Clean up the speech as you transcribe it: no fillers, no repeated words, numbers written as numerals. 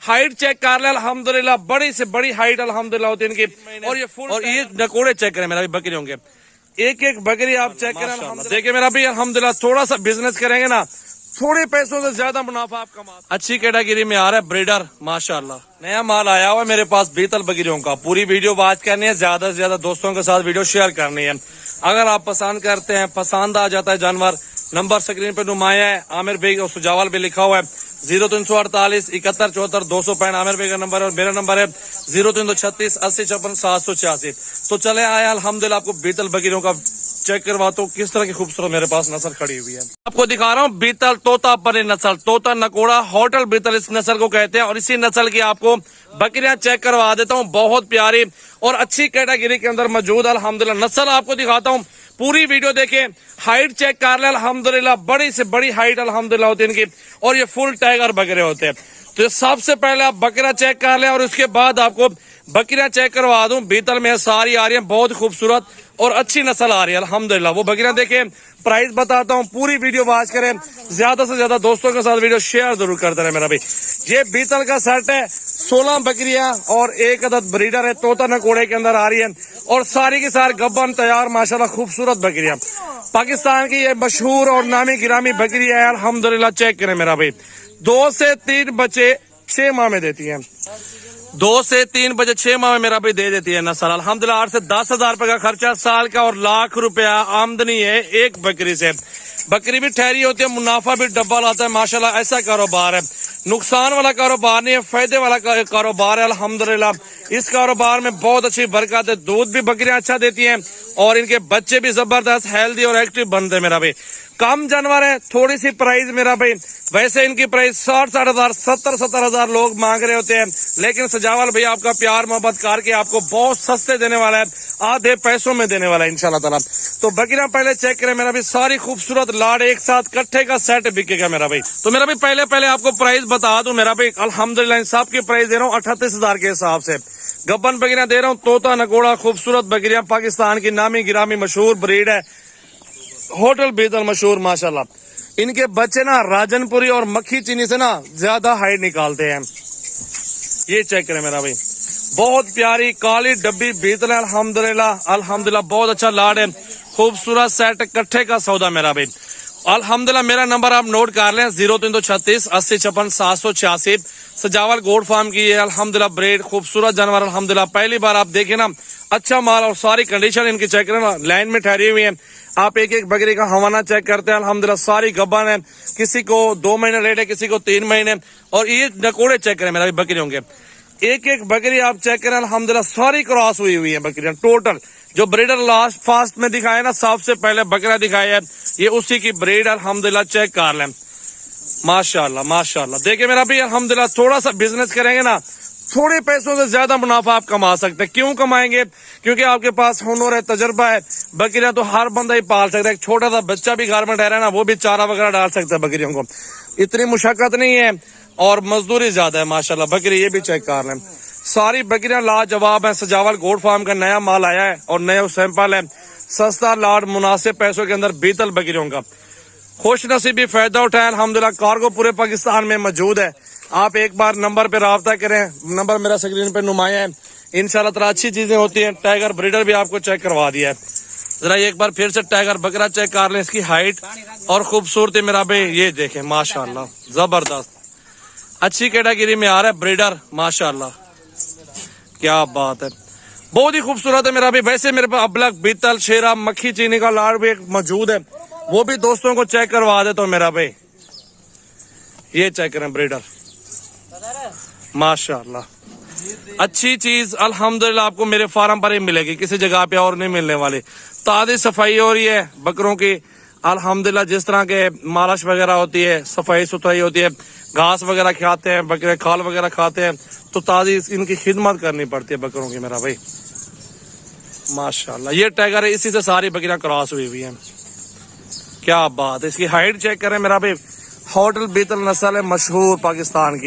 Height check कर ले अल्हम्दुलिल्लाह, बड़ी से बड़ी हाइट अल्हम्दुलिल्लाह होती है इनकी। और ये नकोड़े चेक करें मेरा भी बकरी होंगे, एक एक बकरी आप चेक करें। देखिए मेरा भी अल्हम्दुलिल्लाह, थोड़ा सा बिजनेस करेंगे ना, थोड़े पैसों से ज्यादा मुनाफा आप कमा। अच्छी कैटेगरी में आ रहा है ब्रीडर माशाल्लाह। नया माल आया हुआ है मेरे पास बीतल बकरियों का। पूरी वीडियो बात करनी है, ज्यादा से ज्यादा दोस्तों के साथ वीडियो शेयर करनी है। अगर आप पसंद करते हैं, पसंद आ जाता है जानवर, नंबर स्क्रीन पे नुमाया है, आमिर बेग और सुजावल पे लिखा हुआ है 0348 71 74 265 आमिर बेग का नंबर है। और मेरा नंबर है 0336 80 56 786। तो चले आए अल्हम्दुलिल्लाह, आपको बीतल बकरियों का चेक करवाता हूँ किस तरह की खूबसूरत मेरे पास नस्ल खड़ी हुई है। आपको दिखा रहा हूँ बीतल तोता परी नस्ल, तोता नकोड़ा होटल बीतल इस नस्ल को कहते हैं। और इसी नस्ल की आपको बकरियां चेक करवा देता हूँ, बहुत प्यारी और अच्छी कैटेगरी के अंदर मौजूद अल्हम्दुलिल्लाह। नस्ल आपको दिखाता हूँ, पूरी वीडियो देखें। हाइट चेक कर ले अल्हम्दुलिल्लाह, बड़ी से बड़ी हाइट अल्हम्दुलिल्लाह होती है इनकी। और ये फुल टाइगर बकरे होते हैं। तो सबसे पहले आप बकरा चेक कर लें और उसके बाद आपको बकरियां चेक करवा दूं। बीतल में सारी आ रही है, बहुत खूबसूरत और अच्छी नस्ल आ रही है अल्हम्दुलिल्लाह। वो बकरियां देखें, प्राइस बताता हूँ, पूरी वीडियो वॉच करें, ज्यादा से ज्यादा दोस्तों के साथ वीडियो शेयर जरूर करते रहे मेरा भाई। ये बीतल का सेट है, 16 बकरियां और एक अदद ब्रीडर है, तोता नकोड़े के अंदर आ रही है। और सारी की सारी गब्बन तैयार माशाल्लाह खूबसूरत बकरियां। पाकिस्तान की ये मशहूर और नामी गिरामी बकरी है अल्हम्दुलिल्लाह। चेक करें मेरा भाई, 2 से 3 बच्चे 6 माह में देती है। 2 से 3 बजे 6 माह में मेरा भाई दे देती है नस्ल अल्हम्दुलिल्लाह। 8 से 10 हजार रुपए का खर्चा साल का और लाख रुपया आमदनी है एक बकरी से। बकरी भी ठहरी होती है, मुनाफा भी डब्बा लाता है माशाल्लाह। ऐसा कारोबार है, नुकसान वाला कारोबार नहीं है, फायदे वाला कारोबार है अल्हम्दुलिल्लाह। इस कारोबार में बहुत अच्छी बरकत है, दूध भी बकरियां अच्छा देती हैं और इनके बच्चे भी जबरदस्त हेल्दी और एक्टिव बनते हैं मेरा भाई। कम जानवर है, थोड़ी सी प्राइस मेरा भाई। वैसे इनकी प्राइस 60-60 हजार 70-70 हजार लोग मांग रहे होते हैं, लेकिन सजावल भाई आपका प्यार मोहब्बत करके आपको बहुत सस्ते देने वाला है, आधे पैसों में देने वाला है इंशाल्लाह ताला। तो बकरियां पहले चेक करें मेरा भाई, सारी खूबसूरत लाड़ एक साथ कट्ठे का सेट बिकेगा मेरा भाई। तो मेरा भाई पहले आपको प्राइस बता दूं मेरा भाई, अल्हम्दुलिल्लाह इन सब की प्राइस दे रहा हूँ 38 हजार के हिसाब से। गब्बन बकरियां दे रहा हूँ, तोता नकोड़ा खूबसूरत बकरियां, पाकिस्तान की नामी गिरामी मशहूर ब्रीड है, होटल बीतल मशहूर माशाल्लाह। इनके बच्चे ना राजनपुरी और मक्खी चीनी से ना ज्यादा हाइट निकालते हैं। ये चेक करें मेरा भाई, बहुत प्यारी काली डब्बी बीतल है अल्हम्दुलिल्लाह। बहुत अच्छा लाड है, खूबसूरत सेट, कट्ठे का सौदा मेरा भाई अल्हम्दुलिल्लाह। मेरा नंबर आप नोट कर लें 0336 80 56 786। सजावल गोड फार्म की है अल्हम्दुलिल्लाह ब्रेड, खूबसूरत जानवर अल्हम्दुलिल्लाह। पहली बार आप देखें ना, अच्छा माल और सारी कंडीशन इनकी चेक करें ना, लाइन में ठहरी हुई है। आप एक एक बकरी का हवाना चेक करते हैं अल्हम्दुलिल्लाह, सारी गब्बन है, किसी को 2 महीने लेट है, किसी को 3 महीने। और ये नकोड़े चेक करें मेरा भी बकरियों के, एक एक बकरी आप चेक करें अल्हम्दुलिल्लाह, सारी क्रॉस हुई है बकरियां टोटल। जो ब्रीडर लास्ट फास्ट में दिखाए ना, सबसे पहले बकरा दिखाया है, ये उसी की ब्रीड अल्हम्दुलिल्लाह। चेक कर लें माशाल्लाह माशाल्लाह। देखिए मेरा भी अल्हम्दुलिल्लाह, थोड़ा सा बिजनेस करेंगे ना, थोड़े पैसों से ज्यादा मुनाफा आप कमा सकते हैं। क्यों कमाएंगे? क्योंकि आपके पास हुनर है, तजर्बा है। बकरियां तो हर बंदा ही पाल सकता है, एक छोटा सा बच्चा भी घर में ठहरा है ना, वो भी चारा वगैरह डाल सकता है बकरियों को। इतनी मुशक्कत नहीं है और मजदूरी ज्यादा है माशाल्लाह। बकरी ये भी चेक कर लें, सारी बकरियां लाजवाब है। सजावल गोड फार्म का नया माल आया है और नया सैंपल है, सस्ता लाड मुनासिब पैसों के अंदर बीतल बकरियों का। खुश नसीबी फायदा उठाए अल्हम्दुलिल्लाह। कार्गो पूरे पाकिस्तान में मौजूद है। आप एक बार नंबर पे राब्ता करें, नंबर मेरा स्क्रीन पे नुमाया है। इंशाल्लाह ताला अच्छी चीजें होती हैं। टाइगर ब्रीडर भी आपको चेक करवा दिया है। जरा एक बार फिर से टाइगर बकरा चेक कर लें, इसकी हाइट और खूबसूरती मेरा भाई ये देखें माशाल्लाह, जबरदस्त अच्छी कैटेगरी में आ रहा है ब्रीडर माशाल्लाह। क्या बात है, बहुत ही खूबसूरत है मेरा भाई। वैसे मेरे पास अबलक बीतल शेरा मक्खी चीनी का लाड़ भी एक मौजूद है, वो भी दोस्तों को चेक करवा दे। तो मेरा भाई ये चेक करें ब्रीडर माशाल्लाह, अच्छी चीज अल्हम्दुलिल्लाह आपको मेरे फार्म पर ही मिलेगी, किसी जगह पे और नहीं मिलने वाली। ताज़ी सफाई हो रही है बकरों की अल्हम्दुलिल्लाह। जिस तरह के मालिश वगैरह होती है, सफाई सुथराई होती है, घास वगैरह खाते हैं बकरे, खाल वगैरह खाते हैं, तो ताज़ी इनकी खिदमत करनी पड़ती है बकरों की मेरा भाई माशाल्लाह। ये टाइगर है, इसी से सारी बकरियां क्रॉस हुई हुई हैं। क्या बात है, इसकी हाइट चेक करें मेरा भाई, होटल बीतल नस्ल है मशहूर पाकिस्तान की।